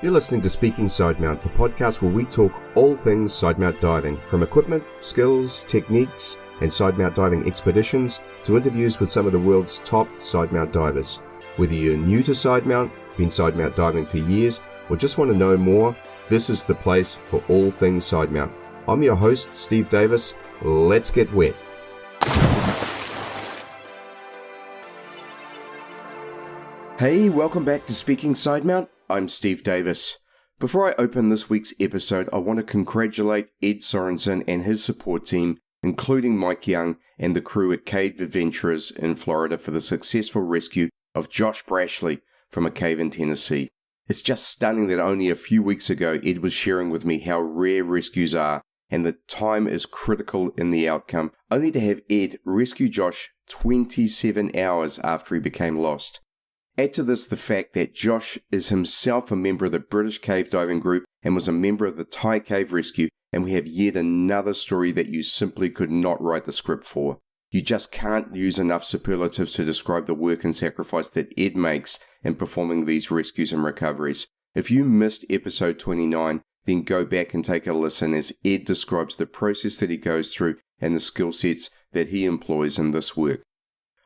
You're listening to Speaking Sidemount, the podcast where we talk all things sidemount diving, from equipment, skills, techniques, and sidemount diving expeditions to interviews with some of the world's top sidemount divers. Whether you're new to sidemount, been sidemount diving for years, or just want to know more, this is the place for all things sidemount. I'm your host, Steve Davis. Let's get wet. Hey, welcome back to Speaking Sidemount. I'm Steve Davis. Before I open this week's episode, I want to congratulate Ed Sorensen and his support team, including Mike Young and the crew at Cave Adventurers in Florida, for the successful rescue of Josh Brashley from a cave in Tennessee. It's just stunning that only a few weeks ago Ed was sharing with me how rare rescues are and that time is critical in the outcome, only to have Ed rescue Josh 27 hours after he became lost. Add to this the fact that Josh is himself a member of the British Cave Diving Group and was a member of the Thai Cave Rescue, and we have yet another story that you simply could not write the script for. You just can't use enough superlatives to describe the work and sacrifice that Ed makes in performing these rescues and recoveries. If you missed episode 29, then go back and take a listen as Ed describes the process that he goes through and the skill sets that he employs in this work.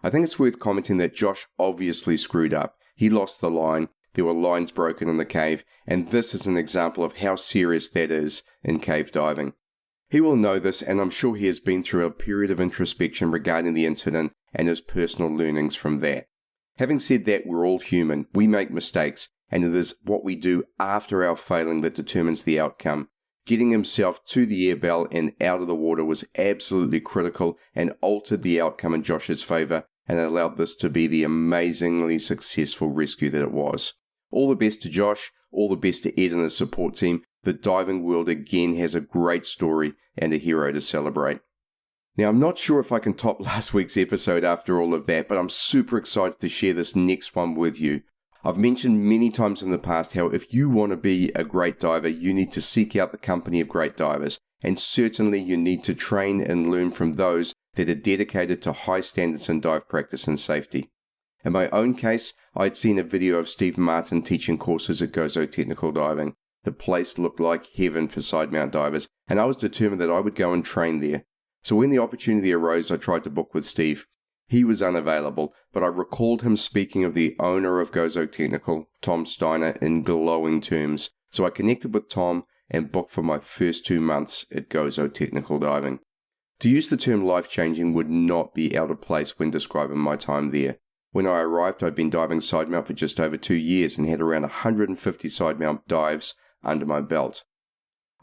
I think it's worth commenting that Josh obviously screwed up. He lost the line, there were lines broken in the cave, and this is an example of how serious that is in cave diving. He will know this, and I'm sure he has been through a period of introspection regarding the incident and his personal learnings from that. Having said that, we're all human, we make mistakes, and it is what we do after our failing that determines the outcome. Getting himself to the air bell and out of the water was absolutely critical and altered the outcome in Josh's favour, and allowed this to be the amazingly successful rescue that it was. All the best to Josh, all the best to Ed and his support team. The diving world again has a great story and a hero to celebrate. Now, I'm not sure if I can top last week's episode after all of that, but I'm super excited to share this next one with you. I've mentioned many times in the past how if you want to be a great diver, you need to seek out the company of great divers, and certainly you need to train and learn from those that are dedicated to high standards in dive practice and safety. In my own case, I had seen a video of Steve Martin teaching courses at Gozo Technical Diving. The place looked like heaven for sidemount divers, and I was determined that I would go and train there. So when the opportunity arose, I tried to book with Steve. He was unavailable, but I recalled him speaking of the owner of Gozo Technical, Tom Steiner, in glowing terms. So I connected with Tom and booked for my first 2 months at Gozo Technical Diving. To use the term life-changing would not be out of place when describing my time there. When I arrived, I'd been diving sidemount for just over 2 years and had around 150 sidemount dives under my belt.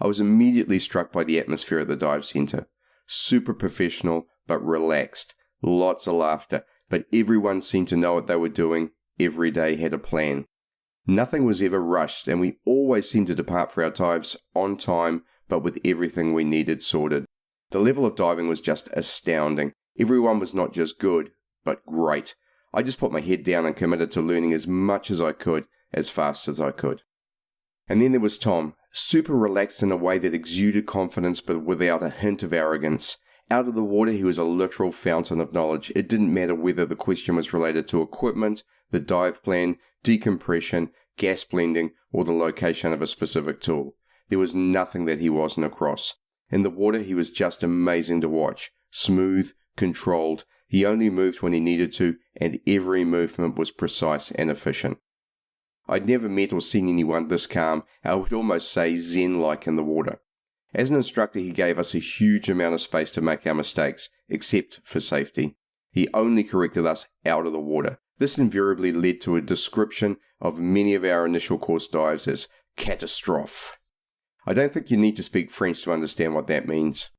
I was immediately struck by the atmosphere at the dive centre. Super professional, but relaxed. Lots of laughter, but everyone seemed to know what they were doing. Every day had a plan. Nothing was ever rushed, and we always seemed to depart for our dives on time, but with everything we needed sorted. The level of diving was just astounding. Everyone was not just good, but great. I just put my head down and committed to learning as much as I could, as fast as I could. And then there was Tom, super relaxed in a way that exuded confidence but without a hint of arrogance. Out of the water, he was a literal fountain of knowledge. It didn't matter whether the question was related to equipment, the dive plan, decompression, gas blending, or the location of a specific tool. There was nothing that he wasn't across. In the water, he was just amazing to watch. Smooth, controlled. He only moved when he needed to, and every movement was precise and efficient. I'd never met or seen anyone this calm. I would almost say zen-like in the water. As an instructor, he gave us a huge amount of space to make our mistakes, except for safety. He only corrected us out of the water. This invariably led to a description of many of our initial course dives as catastrophe. I don't think you need to speak French to understand what that means.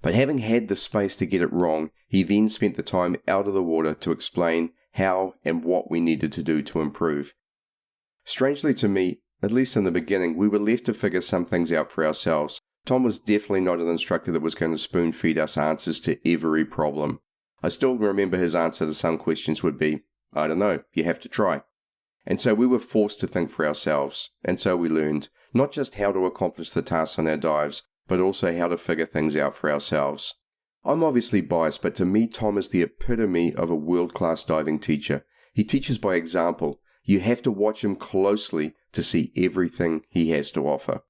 But having had the space to get it wrong, he then spent the time out of the water to explain how and what we needed to do to improve. Strangely to me, at least in the beginning, we were left to figure some things out for ourselves. Tom was definitely not an instructor that was going to spoon-feed us answers to every problem. I still remember his answer to some questions would be, I don't know, you have to try. And so we were forced to think for ourselves, and so we learned, not just how to accomplish the tasks on our dives, but also how to figure things out for ourselves. I'm obviously biased, but to me Tom is the epitome of a world-class diving teacher. He teaches by example. You have to watch him closely to see everything he has to offer.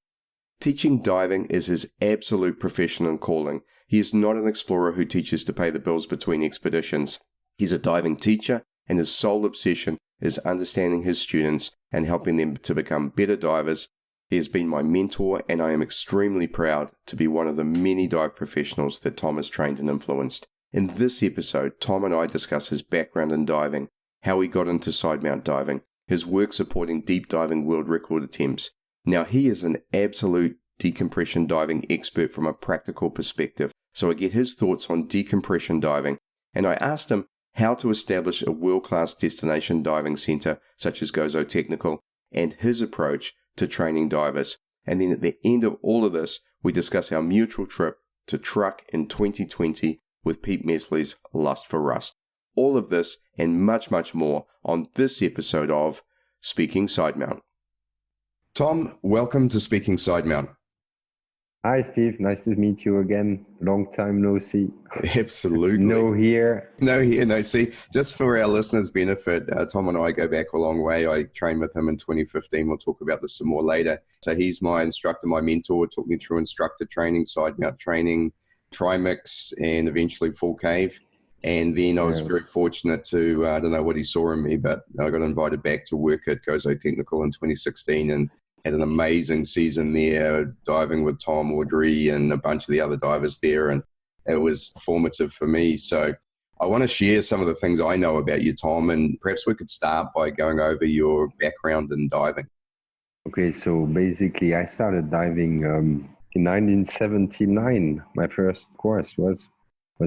Teaching diving is his absolute profession and calling. He is not an explorer who teaches to pay the bills between expeditions. He's a diving teacher, and his sole obsession is understanding his students and helping them to become better divers. He has been my mentor, and I am extremely proud to be one of the many dive professionals that Tom has trained and influenced. In this episode, Tom and I discuss his background in diving, how he got into Sidemount diving, his work supporting deep diving world record attempts. Now, he is an absolute decompression diving expert from a practical perspective, so I get his thoughts on decompression diving, and I asked him how to establish a world-class destination diving centre such as Gozo Technical, and his approach to training divers. And then at the end of all of this, we discuss our mutual trip to Truk in 2020 with Pete Mesley's Lust for Rust. All of this and much, much more on this episode of Speaking Sidemount. Tom, welcome to Speaking Sidemount. Hi, Steve. Nice to meet you again. Long time no see. Absolutely. No here. See, just for our listeners' benefit, Tom and I go back a long way. I trained with him in 2015. We'll talk about this some more later. So he's my instructor, my mentor, took me through instructor training, Sidemount training, trimix, and eventually full cave. And then I was very fortunate to, I don't know what he saw in me, but I got invited back to work at Gozo Technical in 2016 and had an amazing season there, diving with Tom, Audrey, and a bunch of the other divers there. And it was formative for me. So I want to share some of the things I know about you, Tom, and perhaps we could start by going over your background in diving. Okay, so basically I started diving in 1979. My first course was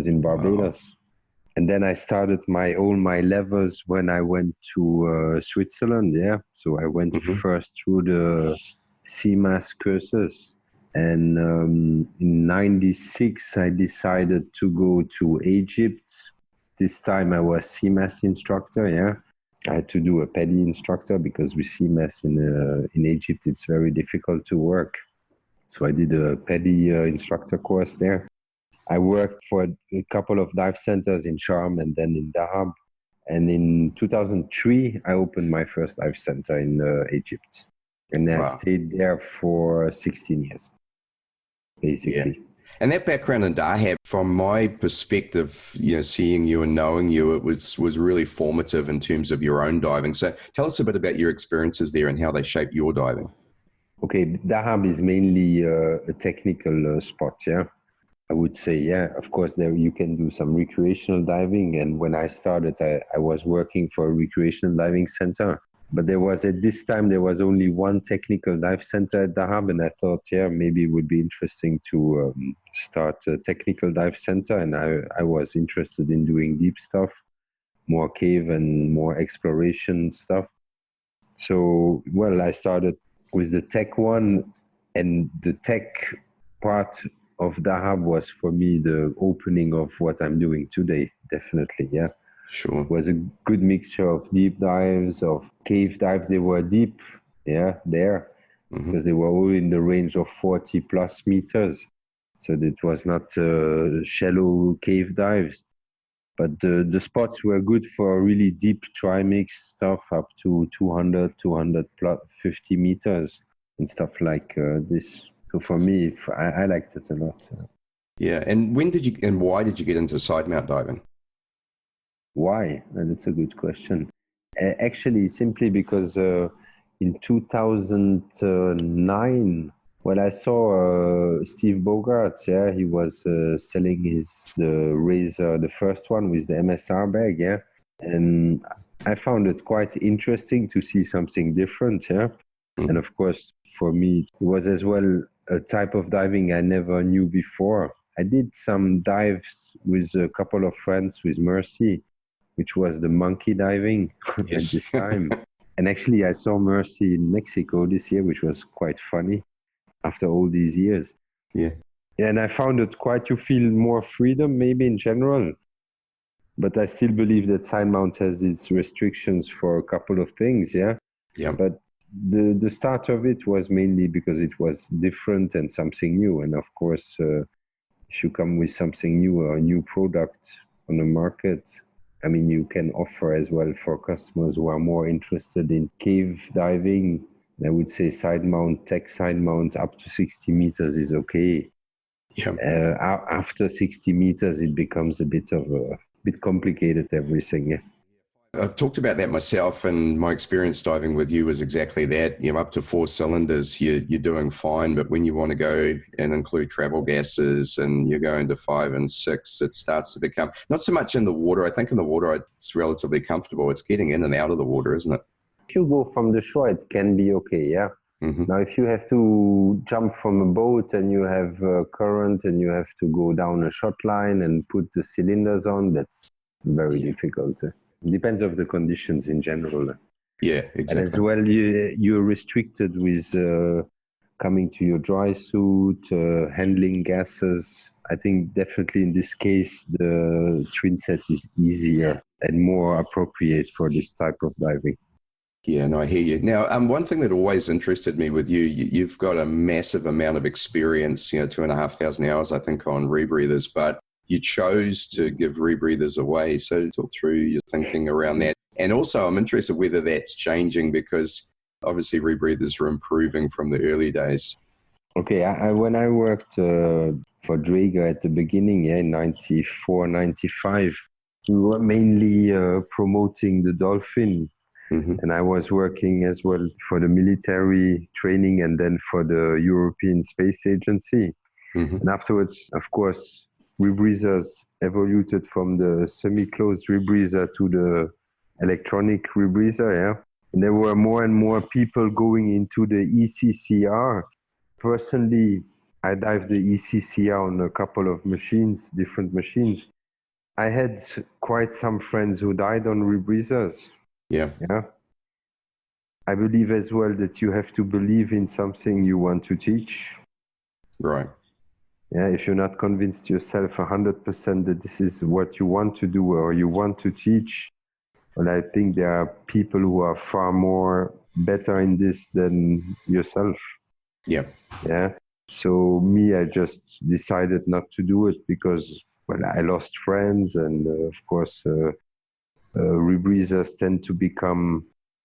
in Barbados. Wow. And then I started all my levels when I went to Switzerland, yeah. So I went first through the CMAS courses. And in 96, I decided to go to Egypt. This time I was CMAS instructor, yeah. I had to do a PADI instructor because with CMAS in Egypt, it's very difficult to work. So I did a PADI instructor course there. I worked for a couple of dive centers in Sharm and then in Dahab. And in 2003, I opened my first dive center in Egypt. And I stayed there for 16 years, basically. Yeah. And that background in Dahab, from my perspective, seeing you and knowing you, it was really formative in terms of your own diving. So tell us a bit about your experiences there and how they shaped your diving. Okay, Dahab is mainly a technical spot, yeah. I would say, yeah, of course, there you can do some recreational diving. And when I started, I was working for a recreational diving center. But at this time, there was only one technical dive center at Dahab. And I thought, yeah, maybe it would be interesting to start a technical dive center. And I was interested in doing deep stuff, more cave and more exploration stuff. So, I started with the tech one, and the tech part of Dahab was for me the opening of what I'm doing today, definitely, yeah. Sure. It was a good mixture of deep dives, of cave dives. They were deep, yeah, there, because they were all in the range of 40 plus meters. So it was not shallow cave dives. But the spots were good for really deep trimix stuff up to 250 meters and stuff like this. So for me, I liked it a lot. Yeah, and why did you get into Sidemount diving? Why? That's a good question. Actually, simply because in 2009, I saw Steve Bogarts, yeah, he was selling the razor, the first one with the MSR bag, yeah, and I found it quite interesting to see something different, yeah. And of course, for me, it was as well a type of diving I never knew before. I did some dives with a couple of friends with Mercy, which was the monkey diving at this time. And actually, I saw Mercy in Mexico this year, which was quite funny after all these years. Yeah. And I found it you feel more freedom maybe in general. But I still believe that Sidemount has its restrictions for a couple of things, yeah? Yeah. But the start of it was mainly because it was different and something new. And of course, if you come with something new or a new product on the market, I mean, you can offer as well for customers who are more interested in cave diving. I would say side mount, tech side mount up to 60 meters is okay. Yeah. After 60 meters, it becomes a bit complicated, everything. Yeah. I've talked about that myself, and my experience diving with you was exactly that. Up to 4 cylinders, you're doing fine, but when you want to go and include travel gases and you're going to 5 and 6, it starts to become not so much in the water. I think in the water it's relatively comfortable. It's getting in and out of the water, isn't it? If you go from the shore, it can be okay, yeah. Mm-hmm. Now, if you have to jump from a boat and you have current and you have to go down a shot line and put the cylinders on, that's very difficult. It depends on the conditions in general. Yeah, exactly. And as well, you're restricted with coming to your dry suit, handling gases. I think definitely in this case, the twin set is easier and more appropriate for this type of diving. Yeah, no, I hear you. Now, one thing that always interested me with you've got a massive amount of experience, 2,500 hours, I think, on rebreathers, but you chose to give rebreathers away. So talk through your thinking around that. And also, I'm interested whether that's changing because obviously rebreathers are improving from the early days. Okay, when I worked for Draeger at the beginning, in 94, 95, we were mainly promoting the Dolphin. Mm-hmm. And I was working as well for the military training and then for the European Space Agency. Mm-hmm. And afterwards, of course, rebreathers evolved from the semi-closed rebreather to the electronic rebreather, yeah. And there were more and more people going into the ECCR. Personally, I dived the ECCR on a couple of machines, different machines. I had quite some friends who died on rebreathers. Yeah. I believe as well that you have to believe in something you want to teach. Right. Yeah, if you're not convinced yourself 100% that this is what you want to do or you want to teach, well, I think there are people who are far more better in this than yourself. Yeah. Yeah. So me, I just decided not to do it because, well, I lost friends and of course, rebreathers tend to become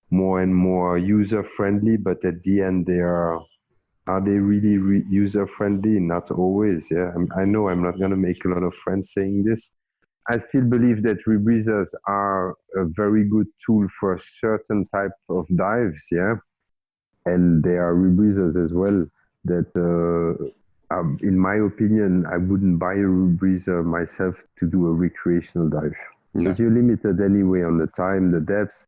more and more user-friendly, but at the end, are they really user-friendly? Not always, yeah. I know I'm not going to make a lot of friends saying this. I still believe that rebreathers are a very good tool for certain type of dives, yeah. And there are rebreathers as well that, in my opinion, I wouldn't buy a rebreather myself to do a recreational dive. No. But you're limited anyway on the time, the depth.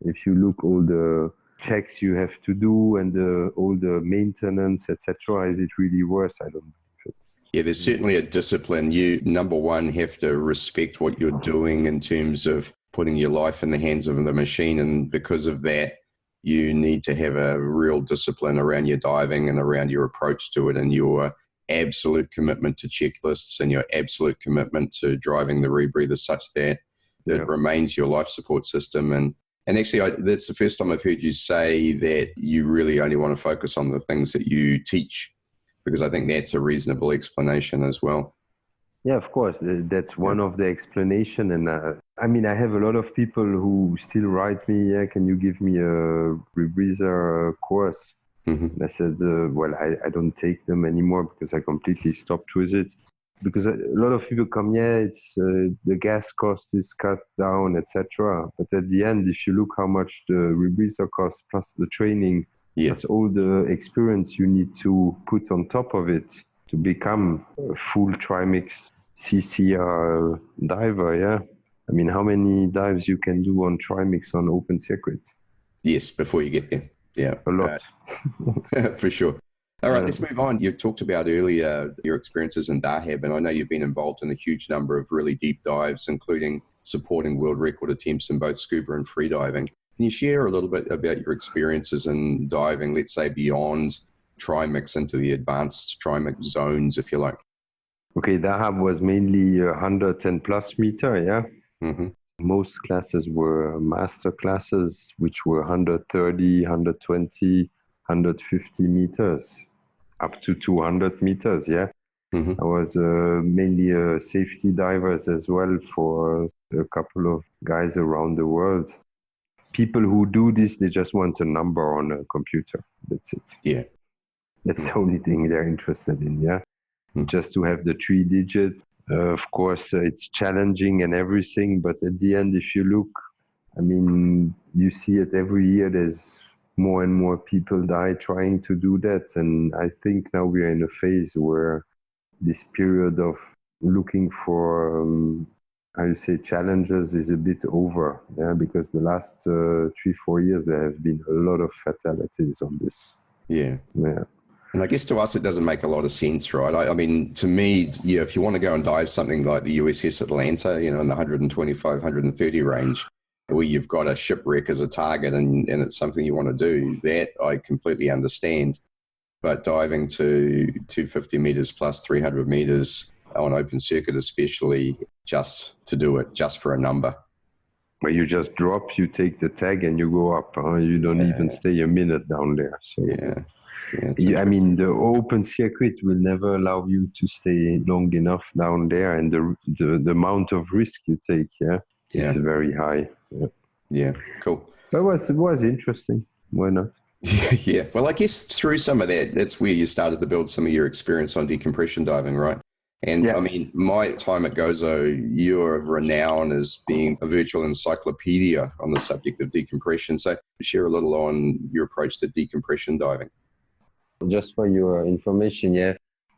If you look all the checks you have to do and all the maintenance, etc., is it really worth? I don't believe it. Yeah, there's certainly a discipline. You, number one, have to respect what you're doing in terms of putting your life in the hands of the machine. And because of that, you need to have a real discipline around your diving and around your approach to it and your absolute commitment to checklists and your absolute commitment to driving the rebreather such that it remains your life support system. And actually, that's the first time I've heard you say that you really only want to focus on the things that you teach, because I think that's a reasonable explanation as well. Yeah, of course. That's one of the explanation. And I mean, I have a lot of people who still write me, can you give me a rebreather course? Mm-hmm. And I said, well, I don't take them anymore because I completely stopped with it. Because a lot of people come, it's the gas cost is cut down, etc. But at the end, if you look how much the rebreather costs plus the training, plus all the experience you need to put on top of it to become a full Trimix CCR diver, yeah. I mean, how many dives you can do on Trimix on open circuit? Yes, before you get there. Yeah. A lot. For sure. All right, let's move on. You talked about earlier your experiences in Dahab, and I know you've been involved in a huge number of really deep dives, including supporting world record attempts in both scuba and free diving. Can you share a little bit about your experiences in diving, let's say beyond Trimix into the advanced Trimix zones, if you like? Okay, Dahab was mainly 110 plus meter, yeah? Mm-hmm. Most classes were master classes, which were 130, 120, 150 meters, up to 200 meters, yeah? Mm-hmm. I was mainly a safety divers as well for a couple of guys around the world. People who do this, they just want a number on a computer. That's it. Yeah. That's the only thing they're interested in, yeah? Just to have the 3-digit. Of course, it's challenging and everything, but at the end, if you look, I mean, you see it every year, there's more and more people die trying to do that. And I think now we're in a phase where this period of looking for, how you say, challenges is a bit over, yeah, because the last 3-4 years, there have been a lot of fatalities on this. Yeah. Yeah. And I guess to us, it doesn't make a lot of sense, right? I mean, to me, yeah, if you want to go and dive something like the USS Atlanta, in the 125, 130 range, where you've got a shipwreck as a target and it's something you want to do, that I completely understand. But diving to 250 meters plus 300 meters on open circuit, especially just to do it, just for a number. Where you just drop, you take the tag and you go up. You don't even stay a minute down there. So I mean, the open circuit will never allow you to stay long enough down there, and the amount of risk you take, is very high. Yeah, cool. But it was interesting. Why not? Yeah. Well, I guess through some of that's where you started to build some of your experience on decompression diving, right? And I mean, my time at Gozo, you're renowned as being a virtual encyclopedia on the subject of decompression. So share a little on your approach to decompression diving. Just for your information,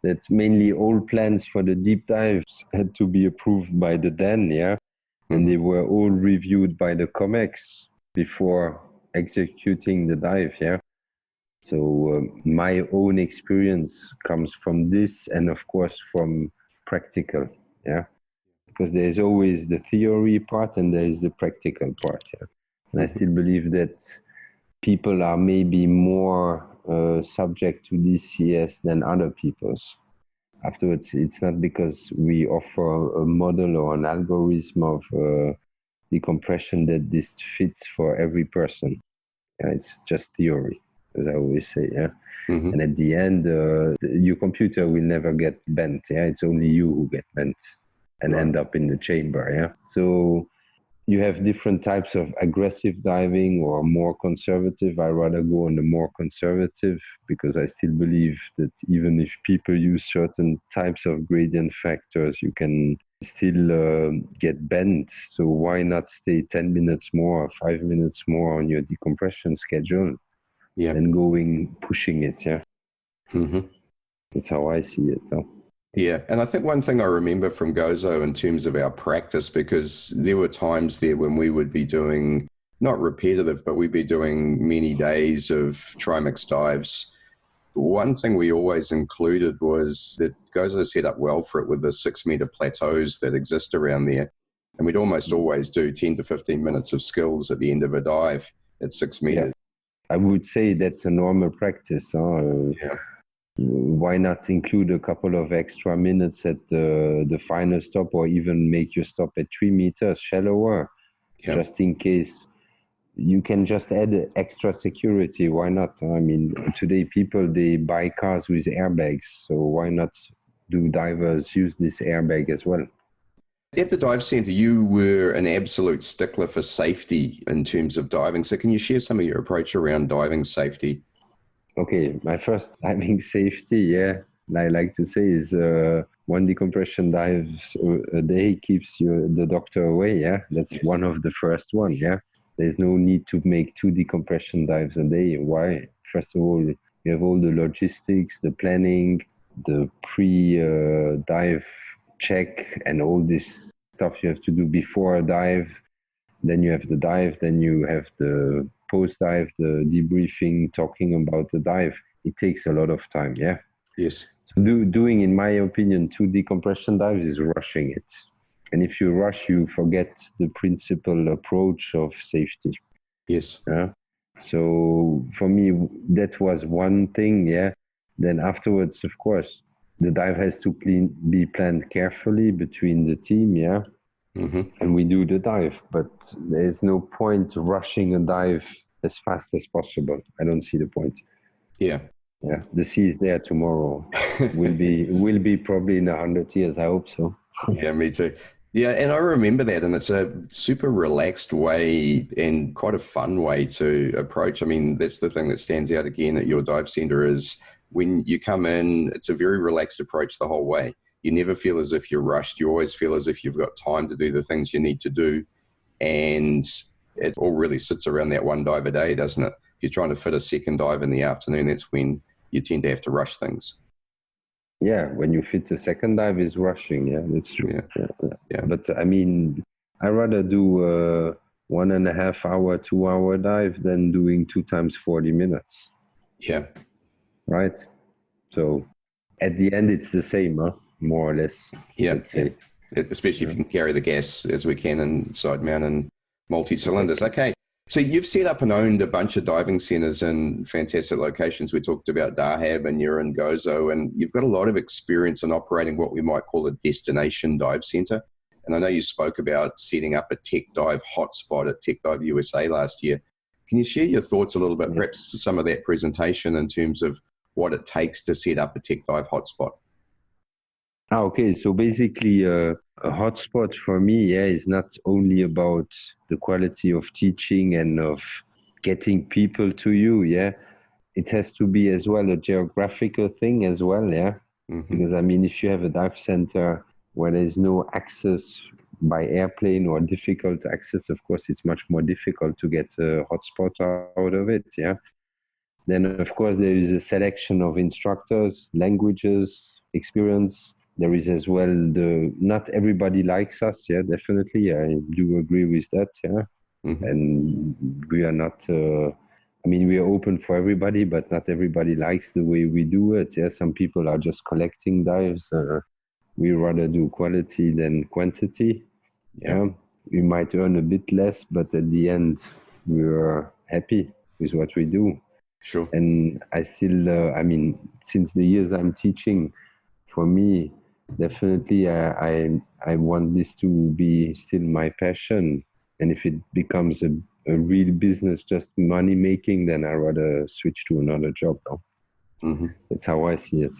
that mainly all plans for the deep dives had to be approved by the DEN, and they were all reviewed by the COMEX before executing the dive, So my own experience comes from this, and of course from practical, because there's always the theory part and there is the practical part, And I still believe that people are maybe more subject to DCS than other people's. Afterwards, it's not because we offer a model or an algorithm of decompression that this fits for every person. It's just theory, as I always say, And at the end, your computer will never get bent, It's only you who get bent and end up in the chamber, So you have different types of aggressive diving or more conservative. I rather go on the more conservative because I still believe that even if people use certain types of gradient factors, you can still get bent. So why not stay 10 minutes more or 5 minutes more on your decompression schedule and pushing it, That's how I see it, though. Yeah, and I think one thing I remember from Gozo in terms of our practice, because there were times there when we would be doing, not repetitive, but we'd be doing many days of trimix dives. One thing we always included was that Gozo set up well for it with the 6-meter plateaus that exist around there. And we'd almost always do 10 to 15 minutes of skills at the end of a dive at 6 meters. I would say that's a normal practice. Why not include a couple of extra minutes at the final stop, or even make your stop at 3 meters shallower, just in case? You can just add extra security. Why not? I mean, today people, they buy cars with airbags. So why not do divers use this airbag as well? At the dive center, you were an absolute stickler for safety in terms of diving. So can you share some of your approach around diving safety? Okay, my first diving safety, I like to say, is one decompression dive a day keeps the doctor away, That's one of the first ones, There's no need to make 2 decompression dives a day. Why? First of all, you have all the logistics, the planning, the pre-dive check, and all this stuff you have to do before a dive. Then you have the dive, then you have the post-dive, the debriefing, talking about the dive. It takes a lot of time, Yes. So doing, in my opinion, 2 decompression dives is rushing it. And if you rush, you forget the principal approach of safety. Yes. So for me, that was one thing, Then afterwards, of course, the dive has to be planned carefully between the team, And we do the dive, but there's no point rushing a dive as fast as possible. I don't see the point. Yeah. The sea is there tomorrow. will be probably in 100 years. I hope so. Yeah, me too. Yeah, and I remember that, and it's a super relaxed way and quite a fun way to approach. I mean, that's the thing that stands out again at your dive center is when you come in, it's a very relaxed approach the whole way. You never feel as if you're rushed. You always feel as if you've got time to do the things you need to do. And it all really sits around that one dive a day, doesn't it? If you're trying to fit a second dive in the afternoon, that's when you tend to have to rush things. Yeah, when you fit a second dive is rushing. Yeah, that's true. Yeah. But I mean, I rather do a 1.5 hour, 2 hour dive than doing 2 times 40 minutes. Yeah. Right. So at the end, it's the same, huh? More or less. Yeah. Let's say. Especially if you can carry the gas as we can in side mount and multi-cylinders. Okay. So you've set up and owned a bunch of diving centers in fantastic locations. We talked about Dahab and you're in Gozo, and you've got a lot of experience in operating what we might call a destination dive center. And I know you spoke about setting up a tech dive hotspot at Tech Dive USA last year. Can you share your thoughts a little bit, perhaps some of that presentation in terms of what it takes to set up a tech dive hotspot? Okay, so basically a hotspot for me, is not only about the quality of teaching and of getting people to you, it has to be as well a geographical thing as well, because I mean, if you have a dive center where there's no access by airplane or difficult access, of course, it's much more difficult to get a hotspot out of it, Then, of course, there is a selection of instructors, languages, experience. There is as well not everybody likes us, definitely. I do agree with that, And we are not, we are open for everybody, but not everybody likes the way we do it, Some people are just collecting dives. We rather do quality than quantity, We might earn a bit less, but at the end, we're happy with what we do. Sure. And I still, since the years I'm teaching, for me, definitely, I want this to be still my passion. And if it becomes a real business, just money making, then I rather switch to another job. That's how I see it.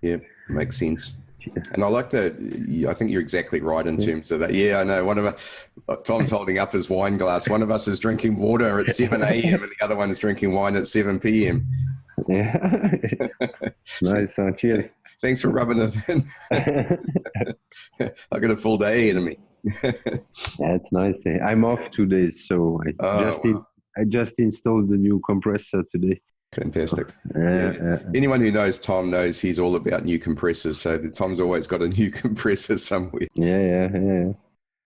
Yeah, makes sense. And I like that. I think you're exactly right in terms of that. Yeah, I know. Tom's holding up his wine glass. One of us is drinking water at 7 a.m. and the other one is drinking wine at 7 p.m. Yeah. Nice. Cheers. Thanks for rubbing it in. I got a full day ahead of me. That's nice. I'm off today, so I just installed the new compressor today. Fantastic. Anyone who knows Tom knows he's all about new compressors. So Tom's always got a new compressor somewhere. Yeah.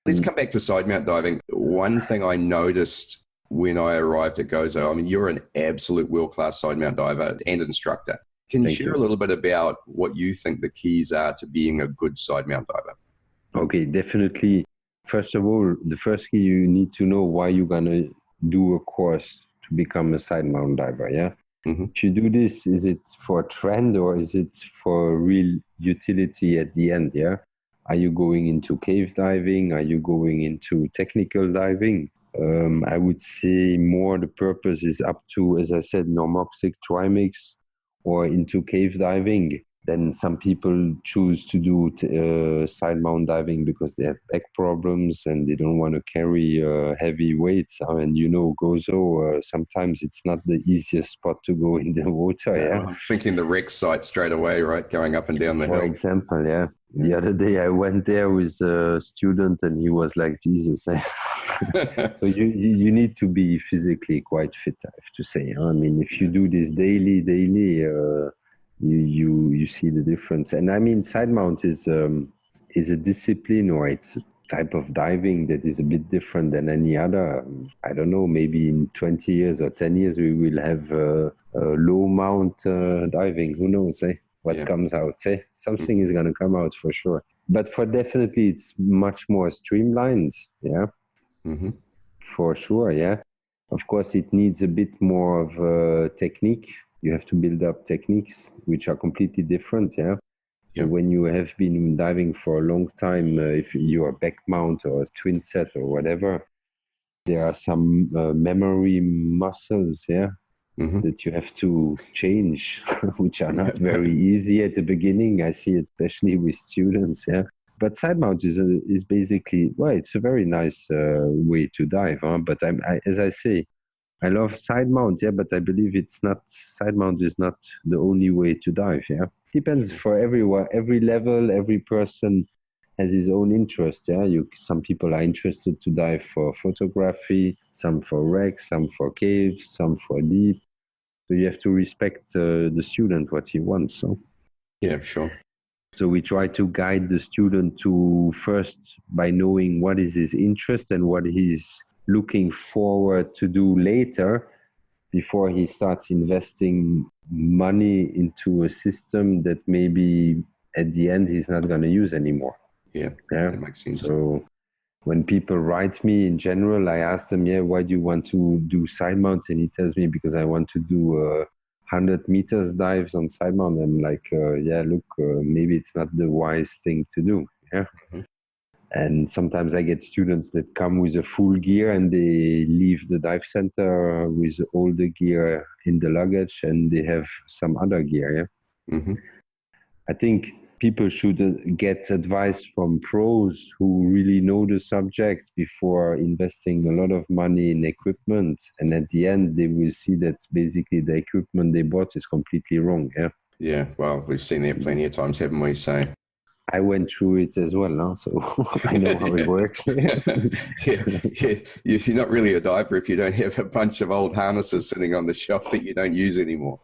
Let's come back to side mount diving. One thing I noticed when I arrived at Gozo, you're an absolute world-class side mount diver and instructor. Can you share a little bit about what you think the keys are to being a good side mount diver? Okay, definitely. First of all, the first key, you need to know why you're going to do a course to become a side mount diver, If you do this, is it for a trend or is it for real utility at the end, Are you going into cave diving? Are you going into technical diving? I would say more the purpose is up to, as I said, normoxic, trimix, or into cave diving. Then some people choose to do side mount diving because they have back problems and they don't want to carry heavy weights. And Gozo, sometimes it's not the easiest spot to go in the water. I'm thinking the wreck site straight away, right? Going up and down the hill. For example, The other day I went there with a student and he was like, Jesus. So you need to be physically quite fit, I have to say. If you do this daily, you see the difference. And side mount is a discipline, or it's a type of diving that is a bit different than any other. I don't know, maybe in 20 years or 10 years we will have low mount diving. Who knows, what comes out, something is going to come out for sure. But for definitely it's much more streamlined, for sure, Of course it needs a bit more of technique. You have to build up techniques which are completely different, And when you have been diving for a long time, if you are backmount or twin set or whatever, there are some memory muscles, that you have to change, which are not very easy at the beginning. I see it especially with students, But side mount is basically, well, it's a very nice way to dive. But as I say, I love side mount, yeah, but I believe side mount is not the only way to dive, yeah. Depends for everyone, every level, every person has his own interest, yeah. Some people are interested to dive for photography, some for wrecks, some for caves, some for deep. So you have to respect the student, what he wants. So. Yeah, sure. So we try to guide the student to first by knowing what is his interest and what he's looking forward to do later before he starts investing money into a system that maybe at the end he's not going to use anymore. Yeah, that makes sense. So when people write me in general, I ask them, why do you want to do side mount? And he tells me, because I want to do 100 meters dives on side mount. I'm like, maybe it's not the wise thing to do. Yeah. Mm-hmm. And sometimes I get students that come with a full gear and they leave the dive center with all the gear in the luggage and they have some other gear. Yeah. Mm-hmm. I think people should get advice from pros who really know the subject before investing a lot of money in equipment. And at the end, they will see that basically the equipment they bought is completely wrong. Yeah. Yeah. Well, we've seen that plenty of times, haven't we? So I went through it as well now, so I know how it works. yeah. You're not really a diver if you don't have a bunch of old harnesses sitting on the shelf that you don't use anymore.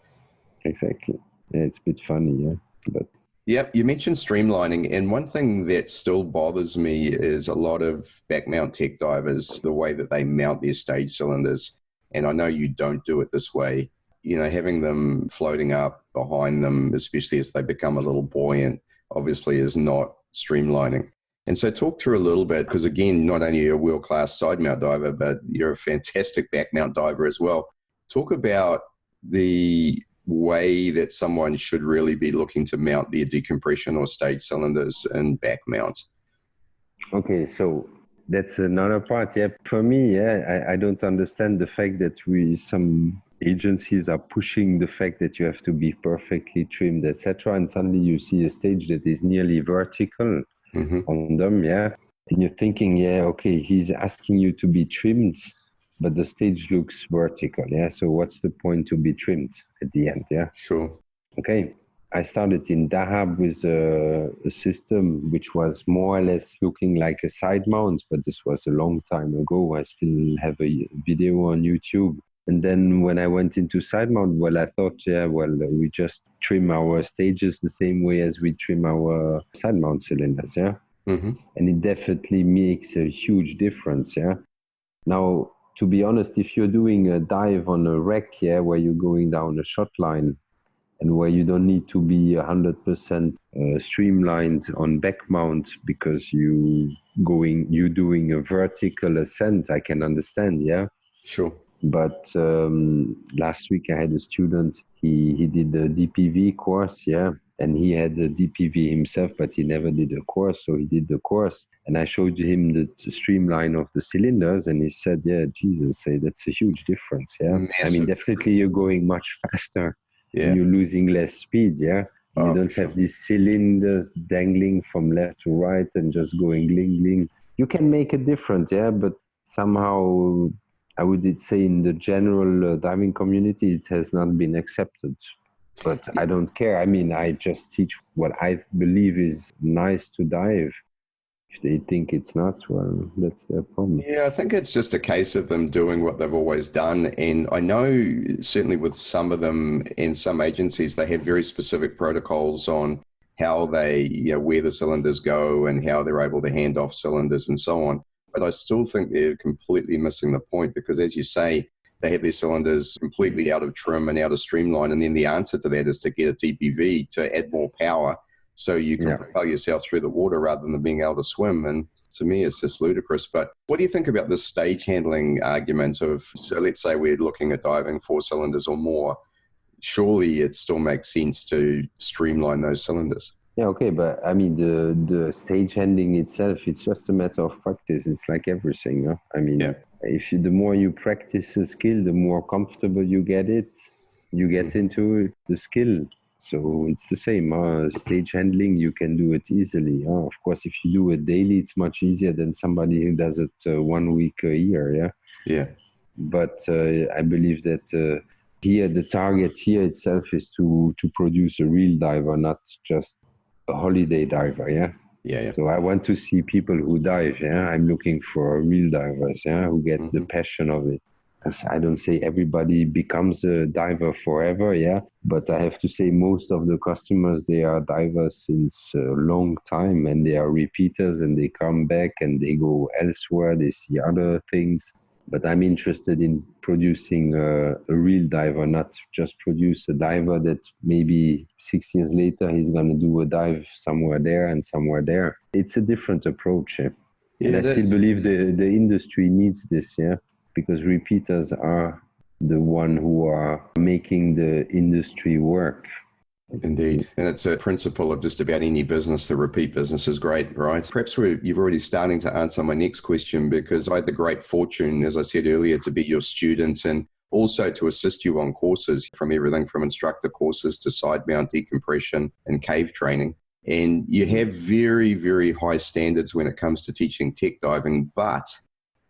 Exactly. Yeah, it's a bit funny, yeah. But yep, you mentioned streamlining, and one thing that still bothers me is a lot of backmount tech divers, the way that they mount their stage cylinders. And I know you don't do it this way. You know, having them floating up behind them, especially as they become a little buoyant, obviously is not streamlining. And so talk through a little bit, because again, not only are you a world-class side mount diver, but you're a fantastic backmount diver as well. Talk about the way that someone should really be looking to mount their decompression or stage cylinders and back mount. Okay, so that's another part. Yeah, for me, I don't understand the fact that some agencies are pushing the fact that you have to be perfectly trimmed, etc. And suddenly you see a stage that is nearly vertical on them, yeah. And you're thinking, okay, he's asking you to be trimmed, but the stage looks vertical, yeah. So what's the point to be trimmed at the end, yeah? Sure. Okay. I started in Dahab with a system which was more or less looking like a side mount, but this was a long time ago. I still have a video on YouTube. And then when I went into side mount, I thought, we just trim our stages the same way as we trim our side mount cylinders, yeah? Mm-hmm. And it definitely makes a huge difference, yeah? Now, to be honest, if you're doing a dive on a wreck, where you're going down a shot line and where you don't need to be 100% streamlined on back mount because you're doing a vertical ascent, I can understand, yeah? Sure. But last week I had a student, he did the DPV course, yeah, and he had the DPV himself, but he never did a course, so he did the course. And I showed him the streamline of the cylinders, and he said, Jesus, that's a huge difference, yeah. Massive. I mean, definitely you're going much faster, and you're losing less speed, yeah. You don't have these cylinders dangling from left to right and just going gling, gling. You can make a difference, yeah, but somehow I would say in the general diving community, it has not been accepted. But I don't care. I mean, I just teach what I believe is nice to dive. If they think it's not, well, that's their problem. Yeah, I think it's just a case of them doing what they've always done. And I know certainly with some of them and some agencies, they have very specific protocols on how they, where the cylinders go and how they're able to hand off cylinders and so on. But I still think they're completely missing the point because, as you say, they have their cylinders completely out of trim and out of streamline. And then the answer to that is to get a TPV to add more power so you can propel yourself through the water rather than being able to swim. And to me, it's just ludicrous. But what do you think about the stage handling argument of, so let's say we're looking at diving 4 cylinders or more, surely it still makes sense to streamline those cylinders? Yeah, okay, but I mean, the stage handling itself, it's just a matter of practice. It's like everything, no? I mean, the more you practice a skill, the more comfortable you get into the skill. So it's the same. Stage handling, you can do it easily. Of course, if you do it daily, it's much easier than somebody who does it 1 week a year. Yeah. Yeah. But I believe that here the target here itself is to produce a real diver, not just a holiday diver. Yeah. Yeah. So I want to see people who dive. Yeah. I'm looking for real divers. Yeah, who get the passion of it. As I don't say everybody becomes a diver forever, yeah, but I have to say most of the customers, they are divers since a long time, and they are repeaters, and they come back and they go elsewhere, they see other things. But I'm interested in producing a real diver, not just produce a diver that maybe 6 years later he's going to do a dive somewhere there and somewhere there. It's a different approach. And I still believe the industry needs this, yeah, because repeaters are the one who are making the industry work. Indeed. And it's a principle of just about any business. The repeat business is great, right? Perhaps you're already starting to answer my next question, because I had the great fortune, as I said earlier, to be your student and also to assist you on courses, from everything from instructor courses to Sidemount, decompression and cave training. And you have very, very high standards when it comes to teaching tech diving, but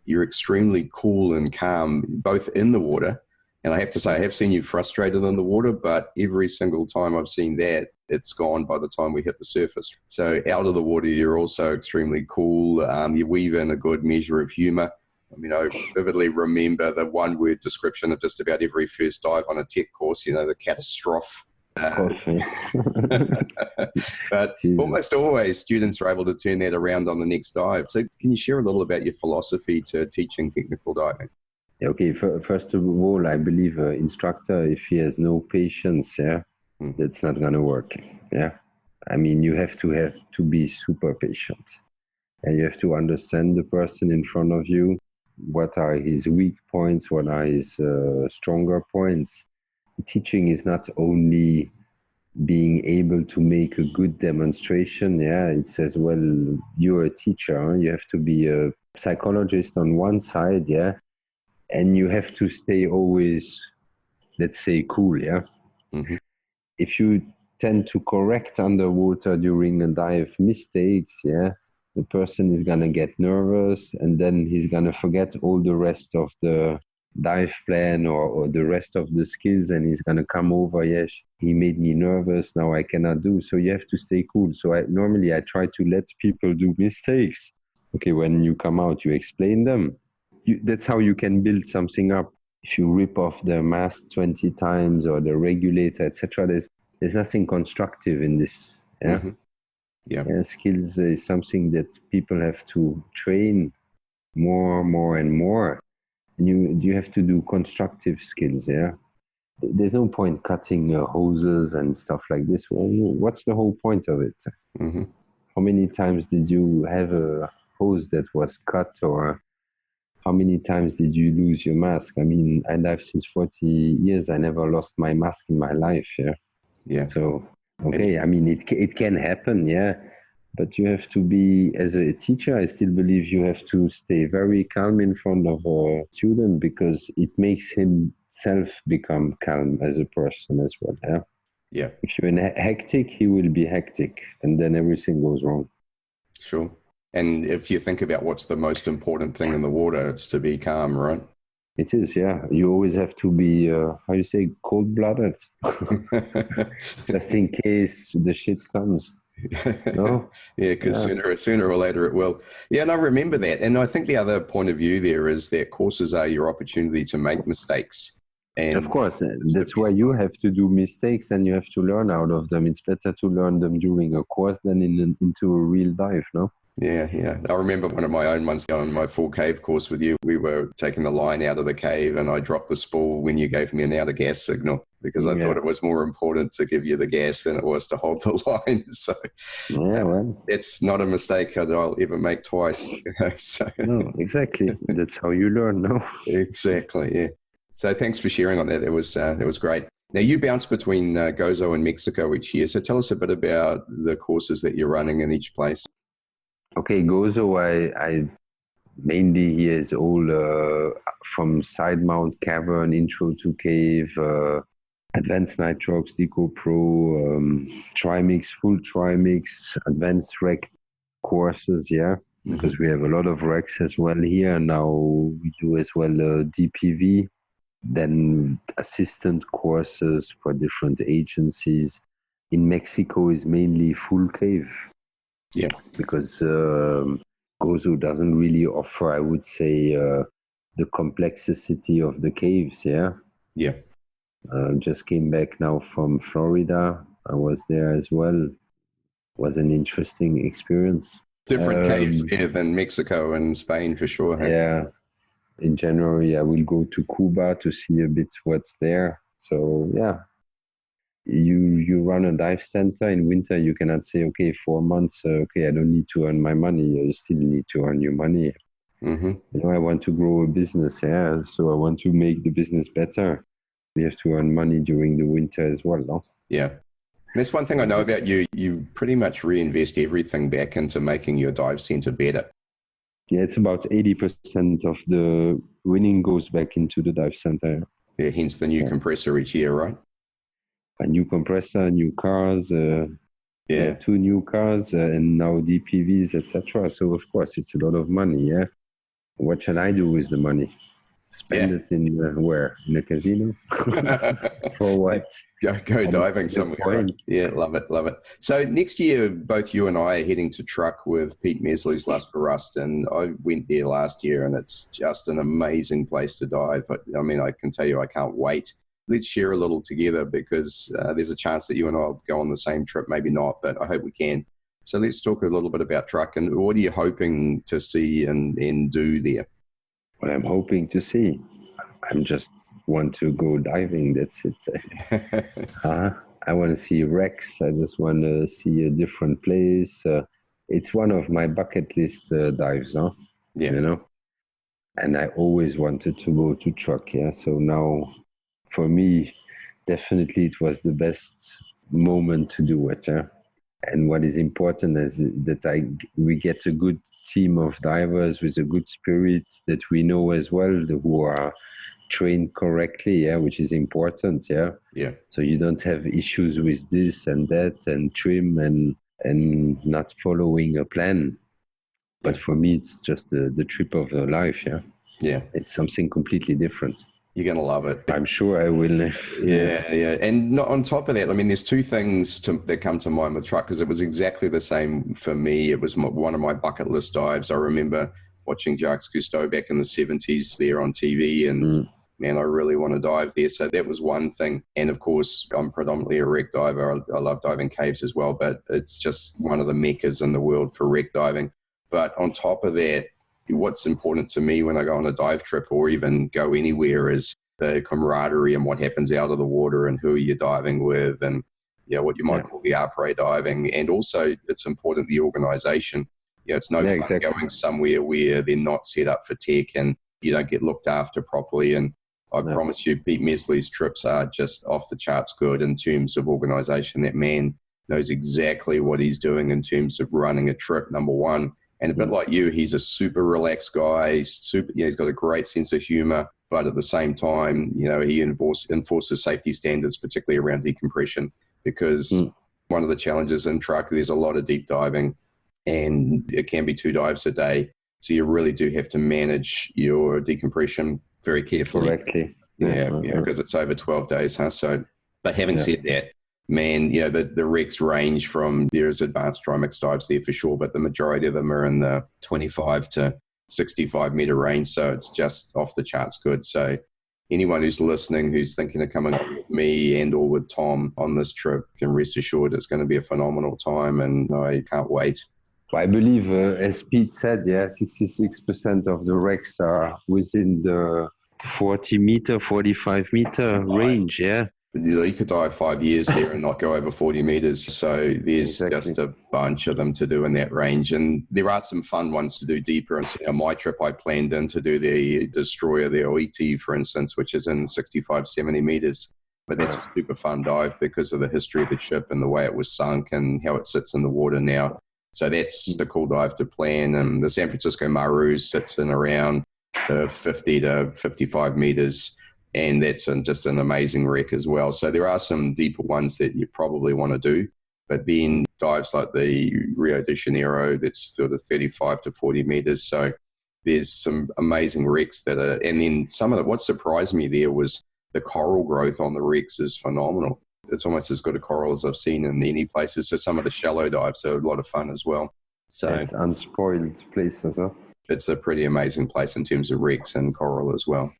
you're extremely cool and calm, both in the water. And I have to say, I have seen you frustrated in the water, but every single time I've seen that, it's gone by the time we hit the surface. So out of the water, you're also extremely cool. You weave in a good measure of humor. I mean, I vividly remember the one-word description of just about every first dive on a tech course, the catastrophe. But almost always students are able to turn that around on the next dive. So can you share a little about your philosophy to teaching technical diving? Okay, first of all, I believe an instructor, if he has no patience, that's not going to work. Yeah, I mean, you have to be super patient, and you have to understand the person in front of you. What are his weak points? What are his stronger points? Teaching is not only being able to make a good demonstration. Yeah, it's as well, you're a teacher. You have to be a psychologist on one side. Yeah. And you have to stay always, let's say, cool, yeah? Mm-hmm. If you tend to correct underwater during a dive mistakes, yeah, the person is going to get nervous, and then he's going to forget all the rest of the dive plan or the rest of the skills, and he's going to come over, yes, he made me nervous, now I cannot do. So you have to stay cool. So normally I try to let people do mistakes. Okay, when you come out, you explain them. That's how you can build something up. If you rip off the mast 20 times or the regulator, etc., there's nothing constructive in this. Yeah? Mm-hmm. Yeah. Skills is something that people have to train more and more. And you have to do constructive skills. Yeah. There's no point cutting hoses and stuff like this. Well, what's the whole point of it? Mm-hmm. How many times did you have a hose that was cut, or how many times did you lose your mask? I mean, I dive since 40 years. I never lost my mask in my life. Yeah. Yeah. So, okay. I mean, it can happen. Yeah. But you have to be, as a teacher, I still believe you have to stay very calm in front of a student, because it makes himself become calm as a person as well. Yeah. Yeah. If you're hectic, he will be hectic, and then everything goes wrong. Sure. And if you think about what's the most important thing in the water, it's to be calm, right? It is, yeah. You always have to be, cold-blooded. Just in case the shit comes. No? Yeah, because sooner or later it will. Yeah, and I remember that. And I think the other point of view there is that courses are your opportunity to make mistakes. And of course, that's why you have to do mistakes and you have to learn out of them. It's better to learn them during a course than into a real dive, no? Yeah. I remember one of my own ones on my full cave course with you. We were taking the line out of the cave and I dropped the spool when you gave me an out of gas signal, because I thought it was more important to give you the gas than it was to hold the line. So it's not a mistake that I'll ever make twice. No, exactly. That's how you learn, no? Exactly, yeah. So thanks for sharing on that. It was great. Now, you bounce between Gozo and Mexico each year. So tell us a bit about the courses that you're running in each place. Okay, Gozo, I mainly here is all from Sidemount, cavern, intro to cave, advanced nitrox, Deco Pro, trimix, full trimix, advanced rec courses, yeah, because we have a lot of recs as well here. Now we do as well DPV, then assistant courses for different agencies. In Mexico is mainly full cave. Yeah. Because Gozo doesn't really offer, I would say, the complexity of the caves, yeah? Yeah. Just came back now from Florida. I was there as well. Was an interesting experience. Different caves there than Mexico and Spain for sure. Hey? Yeah. In January, I will go to Cuba to see a bit what's there. So, yeah. You run a dive center in winter, you cannot say, okay, 4 months, okay, I don't need to earn my money. You still need to earn your money. You know, I want to grow a business, yeah, so I want to make the business better. We have to earn money during the winter as well, no? Yeah. That's one thing I know about you. You pretty much reinvest everything back into making your dive center better. Yeah, it's about 80% of the winning goes back into the dive center. Yeah, hence the new compressor each year, right? A new compressor, new cars, 2 new cars, and now DPVs, etc. So of course it's a lot of money. Yeah, what shall I do with the money? Spend it in where? In a casino? For what? Go diving somewhere. Right? Yeah, love it. So next year, both you and I are heading to Truk with Pete Mesley's Lust for Rust, and I went there last year, and it's just an amazing place to dive. I mean, I can tell you, I can't wait. Let's share a little together because there's a chance that you and I will go on the same trip, maybe not, but I hope we can. So let's talk a little bit about Truk and what are you hoping to see and do there? What I'm hoping to see, I'm just want to go diving, that's it. I want to see wrecks, I just want to see a different place. It's one of my bucket list dives, huh? Yeah. You know? And I always wanted to go to Truk, yeah? So now, for me, definitely it was the best moment to do it. And what is important is that we get a good team of divers with a good spirit that we know as well, who are trained correctly, yeah, which is important, yeah. Yeah. So you don't have issues with this and that and trim and not following a plan. But for me, it's just the trip of a life, yeah. Yeah. It's something completely different. You're going to love it. I'm sure I will. Yeah. And on top of that, I mean, there's two things that come to mind with Truk because it was exactly the same for me. It was one of my bucket list dives. I remember watching Jacques Cousteau back in the 70s there on TV and man, I really want to dive there. So that was one thing. And of course, I'm predominantly a wreck diver. I love diving caves as well, but it's just one of the meccas in the world for wreck diving. But on top of that, what's important to me when I go on a dive trip or even go anywhere is the camaraderie and what happens out of the water and who you're diving with and what you might call the après diving. And also it's important, the organization. It's no fun going somewhere where they're not set up for tech and you don't get looked after properly. And I promise you, Pete Mesley's trips are just off the charts good in terms of organization. That man knows exactly what he's doing in terms of running a trip, number one. And a bit like you, he's a super relaxed guy. He's got a great sense of humor, but at the same time, he enforces safety standards, particularly around decompression, because one of the challenges in Truk, there's a lot of deep diving and it can be 2 dives a day. So you really do have to manage your decompression very carefully. Correctly. Yeah, because it's over 12 days. So, but having said that, man, the wrecks range from, there's advanced trimix dives there for sure, but the majority of them are in the 25 to 65 meter range. So it's just off the charts good. So anyone who's listening, who's thinking of coming with me and or with Tom on this trip can rest assured it's going to be a phenomenal time and I can't wait. I believe, as Pete said, 66% of the wrecks are within the 40 meter, 45 meter range, You could dive 5 years there and not go over 40 meters. So there's just a bunch of them to do in that range. And there are some fun ones to do deeper. And so, my trip, I planned in to do the Destroyer, the OET, for instance, which is in 65, 70 meters. But that's a super fun dive because of the history of the ship and the way it was sunk and how it sits in the water now. So that's the cool dive to plan. And the San Francisco Maru sits in around the 50 to 55 meters. and that's just an amazing wreck as well. So there are some deeper ones that you probably want to do, but then dives like the Rio de Janeiro, that's sort of 35 to 40 meters. So there's some amazing wrecks that are, and then some of the, what surprised me there was the coral growth on the wrecks is phenomenal. It's almost as good a coral as I've seen in any places. So some of the shallow dives are a lot of fun as well. So it's unspoiled places, huh? It's a pretty amazing place in terms of wrecks and coral as well.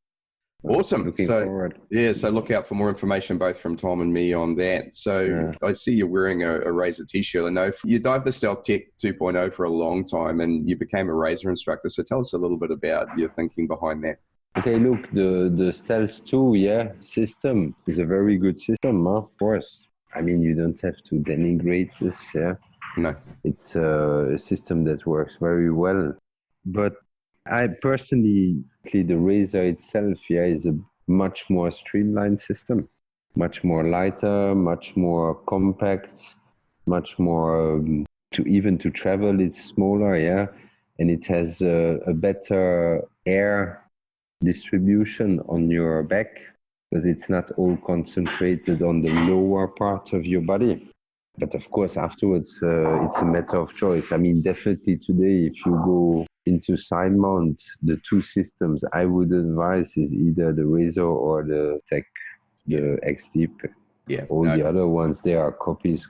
Awesome. Looking forward. Yeah, so look out for more information both from Tom and me on that. So I see you're wearing a Razor t-shirt. I know you dived the Stealth Tech 2.0 for a long time and you became a Razor instructor. So tell us a little bit about your thinking behind that. Okay, look, the Stealth 2 system is a very good system, huh? Of course. I mean, you don't have to denigrate this, yeah? No. It's a system that works very well. But I personally, the Razor itself, is a much more streamlined system, much more lighter, much more compact, much more, to travel, it's smaller, and it has a better air distribution on your back because it's not all concentrated on the lower part of your body. But of course, afterwards, it's a matter of choice. I mean, definitely today, if you go into Sidemount, the two systems I would advise is either the Razor or the Tech, the XD. Yeah. All the other ones, they are copies.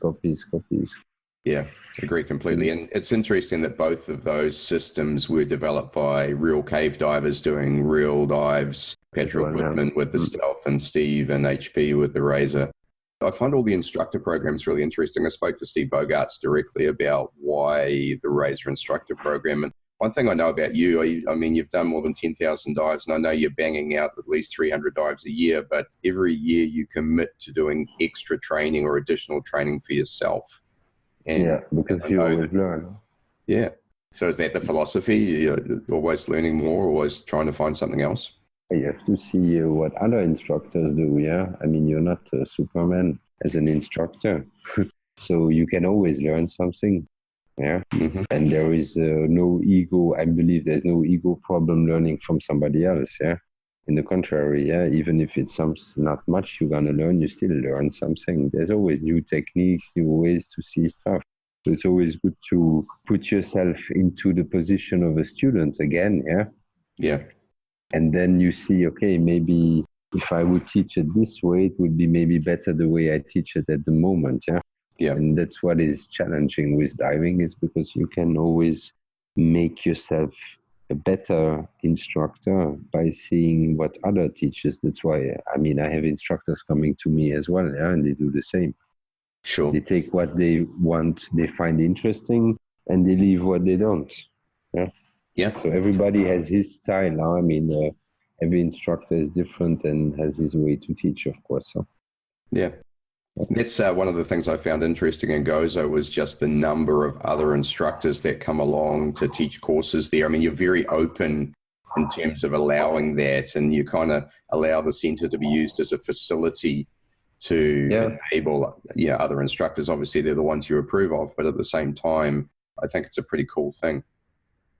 Yeah, agree completely. And it's interesting that both of those systems were developed by real cave divers doing real dives. Patrick Whitman with the Stealth and Steve and HP with the Razor. I find all the instructor programs really interesting. I spoke to Steve Bogarts directly about why the Razor instructor program. And one thing I know about you, I mean, you've done more than 10,000 dives, and I know you're banging out at least 300 dives a year, but every year you commit to doing extra training or additional training for yourself. And because you always learn. Yeah. So is that the philosophy? You're always learning more, always trying to find something else? You have to see what other instructors do, I mean, you're not a Superman as an instructor. So you can always learn something, Mm-hmm. And there is no ego. I believe there's no ego problem learning from somebody else, In the contrary, even if it's not much you're going to learn, you still learn something. There's always new techniques, new ways to see stuff. So it's always good to put yourself into the position of a student again, Yeah. And then you see, okay, maybe if I would teach it this way, it would be maybe better the way I teach it at the moment, Yeah. And that's what is challenging with diving, is because you can always make yourself a better instructor by seeing what other teachers. That's why, I mean, I have instructors coming to me as well, and they do the same. Sure. They take what they want, they find interesting, and they leave what they don't. Yeah. So everybody has his style. I mean, every instructor is different and has his way to teach, of course. So. Yeah. That's one of the things I found interesting in Gozo was just the number of other instructors that come along to teach courses there. I mean, you're very open in terms of allowing that, and you kind of allow the center to be used as a facility to enable other instructors. Obviously, they're the ones you approve of, but at the same time, I think it's a pretty cool thing.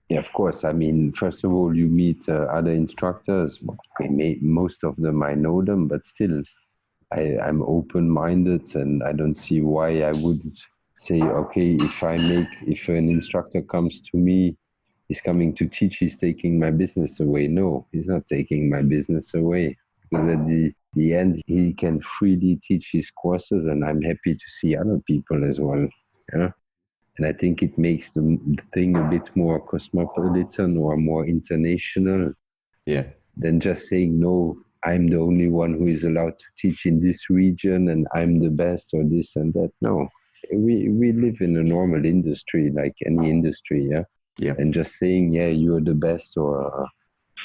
Yeah, of course. I mean, first of all, you meet other instructors. Okay, most of them, I know them, but still, I'm open-minded, and I don't see why I wouldn't say, okay, if an instructor comes to me, he's coming to teach, he's taking my business away. No, he's not taking my business away, because at the end, he can freely teach his courses, and I'm happy to see other people as well. And I think it makes the thing a bit more cosmopolitan or more international than just saying, no, I'm the only one who is allowed to teach in this region and I'm the best or this and that. No, we live in a normal industry like any industry, And just saying, you're the best or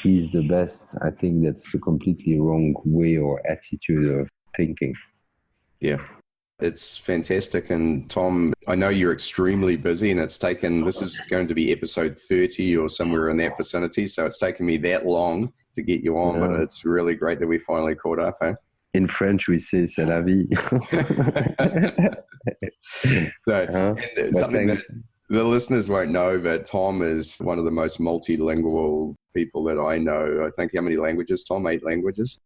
he's the best, I think that's a completely wrong way or attitude of thinking. Yeah. It's fantastic. And Tom, I know you're extremely busy, and this is going to be episode 30 or somewhere in that vicinity. So it's taken me that long to get you on, but it's really great that we finally caught up. In French, we say c'est la vie. Something that the listeners won't know, but Tom is one of the most multilingual people that I know. I think how many languages, Tom? 8 languages?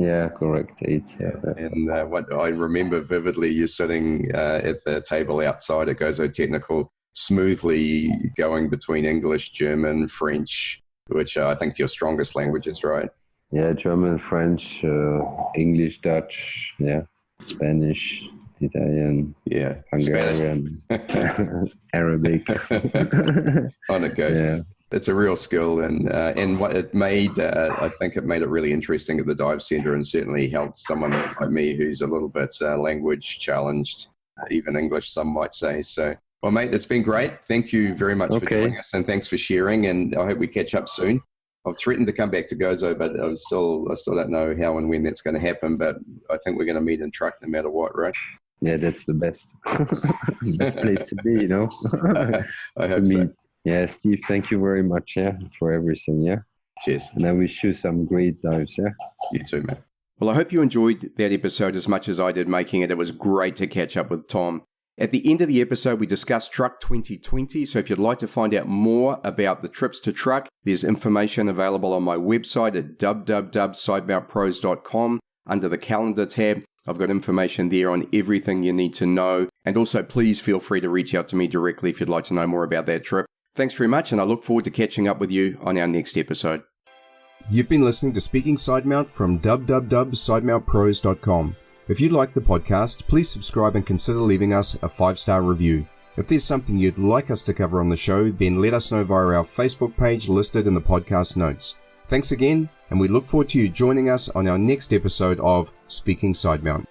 Yeah, correct. 8. Yeah. And what I remember vividly, you're sitting at the table outside at Gozo Technical, smoothly going between English, German, French, which I think your strongest languages, right? Yeah, German, French, English, Dutch, yeah, Spanish, Italian, Hungarian, Arabic. On it goes. Yeah. It's a real skill, and what it made, I think it made it really interesting at the dive center, and certainly helped someone like me who's a little bit language challenged, even English, some might say. So, well, mate, it's been great. Thank you very much for joining us, and thanks for sharing. And I hope we catch up soon. I've threatened to come back to Gozo, but I still don't know how and when that's going to happen. But I think we're going to meet in Truk no matter what, right? Yeah, that's the best. Best place to be, I hope so. Yeah, Steve, thank you very much, for everything, Cheers. And I wish you some great dives, You too, man. Well, I hope you enjoyed that episode as much as I did making it. It was great to catch up with Tom. At the end of the episode, we discussed Truk 2020, so if you'd like to find out more about the trips to Truk, there's information available on my website at www.sidemountpros.com under the calendar tab. I've got information there on everything you need to know. And also, please feel free to reach out to me directly if you'd like to know more about that trip. Thanks very much, and I look forward to catching up with you on our next episode. You've been listening to Speaking Sidemount from www.sidemountpros.com. If you like the podcast, please subscribe and consider leaving us a 5-star review. If there's something you'd like us to cover on the show, then let us know via our Facebook page listed in the podcast notes. Thanks again, and we look forward to you joining us on our next episode of Speaking Sidemount.